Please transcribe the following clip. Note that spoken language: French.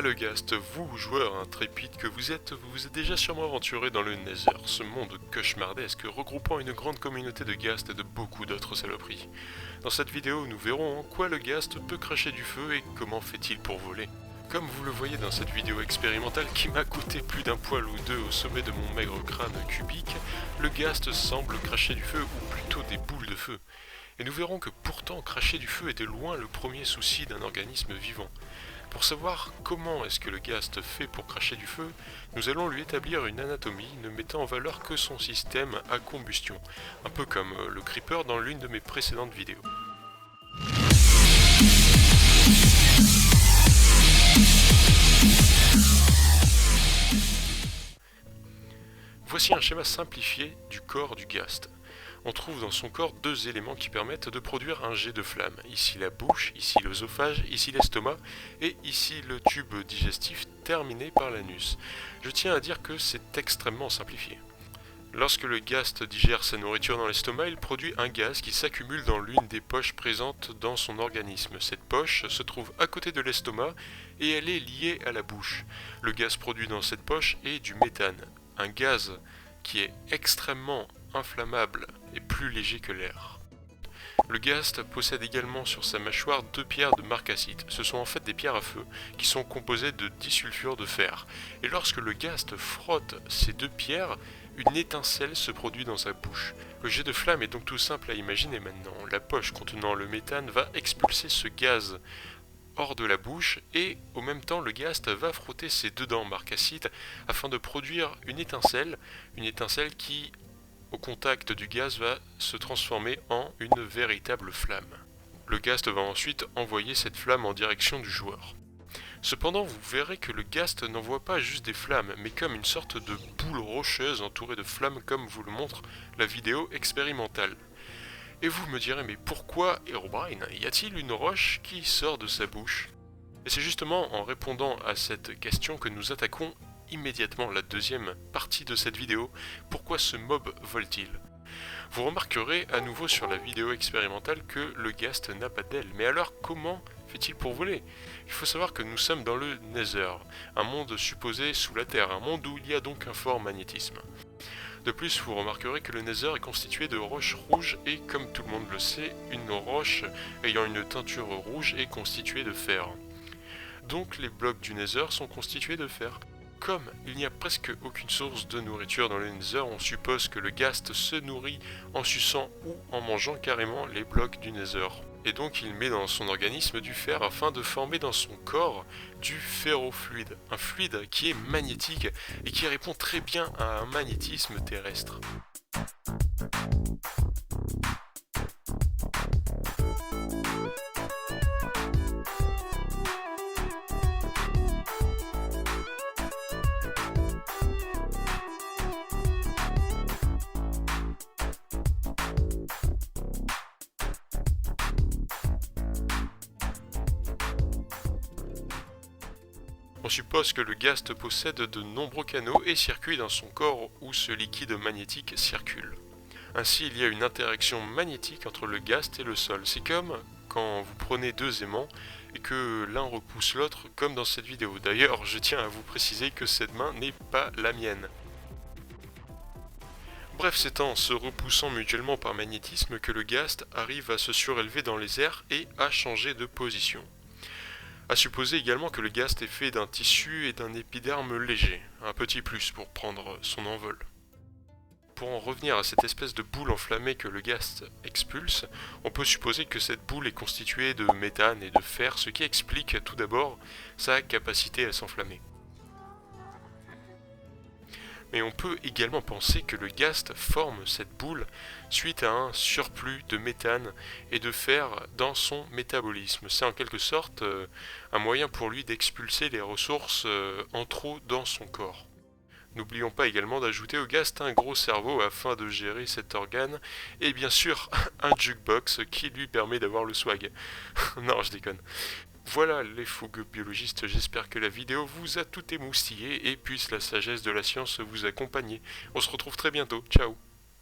Ah le Ghast, vous, joueur intrépide que vous êtes déjà sûrement aventuré dans le Nether, ce monde cauchemardesque regroupant une grande communauté de Ghast et de beaucoup d'autres saloperies. Dans cette vidéo, nous verrons en quoi le Ghast peut cracher du feu et comment fait-il pour voler. Comme vous le voyez dans cette vidéo expérimentale qui m'a coûté plus d'un poil ou deux au sommet de mon maigre crâne cubique, le Ghast semble cracher du feu ou plutôt des boules de feu. Et nous verrons que pourtant cracher du feu est de loin le premier souci d'un organisme vivant. Pour savoir comment est-ce que le Ghast fait pour cracher du feu, nous allons lui établir une anatomie ne mettant en valeur que son système à combustion, un peu comme le Creeper dans l'une de mes précédentes vidéos. Voici un schéma simplifié du corps du Ghast. On trouve dans son corps deux éléments qui permettent de produire un jet de flamme. Ici la bouche, ici l'œsophage, ici l'estomac, et ici le tube digestif terminé par l'anus. Je tiens à dire que c'est extrêmement simplifié. Lorsque le Ghast digère sa nourriture dans l'estomac, il produit un gaz qui s'accumule dans l'une des poches présentes dans son organisme. Cette poche se trouve à côté de l'estomac et elle est liée à la bouche. Le gaz produit dans cette poche est du méthane, un gaz qui est extrêmement inflammable et plus léger que l'air. Le Ghast possède également sur sa mâchoire deux pierres de marcasite. Ce sont en fait des pierres à feu qui sont composées de disulfure de fer. Et lorsque le Ghast frotte ces deux pierres, une étincelle se produit dans sa bouche. Le jet de flamme est donc tout simple à imaginer maintenant. La poche contenant le méthane va expulser ce gaz hors de la bouche et au même temps le Ghast va frotter ses deux dents marcasite afin de produire une étincelle qui au contact du gaz va se transformer en une véritable flamme. Le Ghast va ensuite envoyer cette flamme en direction du joueur. Cependant, vous verrez que le Ghast n'envoie pas juste des flammes, mais comme une sorte de boule rocheuse entourée de flammes comme vous le montre la vidéo expérimentale. Et vous me direz, mais pourquoi Herobrine? Y a-t-il une roche qui sort de sa bouche? Et c'est justement en répondant à cette question que nous attaquons immédiatement la deuxième partie de cette vidéo. Pourquoi ce mob vole-t-il? Vous remarquerez à nouveau sur la vidéo expérimentale que le Ghast n'a pas d'aile. Mais alors comment fait-il pour voler? Il faut savoir que nous sommes dans le Nether, un monde supposé sous la Terre, un monde où il y a donc un fort magnétisme. De plus, vous remarquerez que le Nether est constitué de roches rouges et, comme tout le monde le sait, une roche ayant une teinture rouge est constituée de fer. Donc les blocs du Nether sont constitués de fer. Comme il n'y a presque aucune source de nourriture dans le Nether, on suppose que le Ghast se nourrit en suçant ou en mangeant carrément les blocs du Nether. Et donc il met dans son organisme du fer afin de former dans son corps du ferrofluide, un fluide qui est magnétique et qui répond très bien à un magnétisme terrestre. On suppose que le Ghast possède de nombreux canaux et circuits dans son corps où ce liquide magnétique circule. Ainsi, il y a une interaction magnétique entre le Ghast et le sol. C'est comme quand vous prenez deux aimants et que l'un repousse l'autre, comme dans cette vidéo. D'ailleurs, je tiens à vous préciser que cette main n'est pas la mienne. Bref, c'est en se repoussant mutuellement par magnétisme que le Ghast arrive à se surélever dans les airs et à changer de position. À supposer également que le Ghast est fait d'un tissu et d'un épiderme léger, un petit plus pour prendre son envol. Pour en revenir à cette espèce de boule enflammée que le Ghast expulse, on peut supposer que cette boule est constituée de méthane et de fer, ce qui explique tout d'abord sa capacité à s'enflammer. Mais on peut également penser que le Ghast forme cette boule suite à un surplus de méthane et de fer dans son métabolisme. C'est en quelque sorte un moyen pour lui d'expulser les ressources en trop dans son corps. N'oublions pas également d'ajouter au Ghast un gros cerveau afin de gérer cet organe et bien sûr un jukebox qui lui permet d'avoir le swag. Non, je déconne. Voilà les fougueux biologistes, j'espère que la vidéo vous a tout émoustillé et puisse la sagesse de la science vous accompagner. On se retrouve très bientôt, ciao.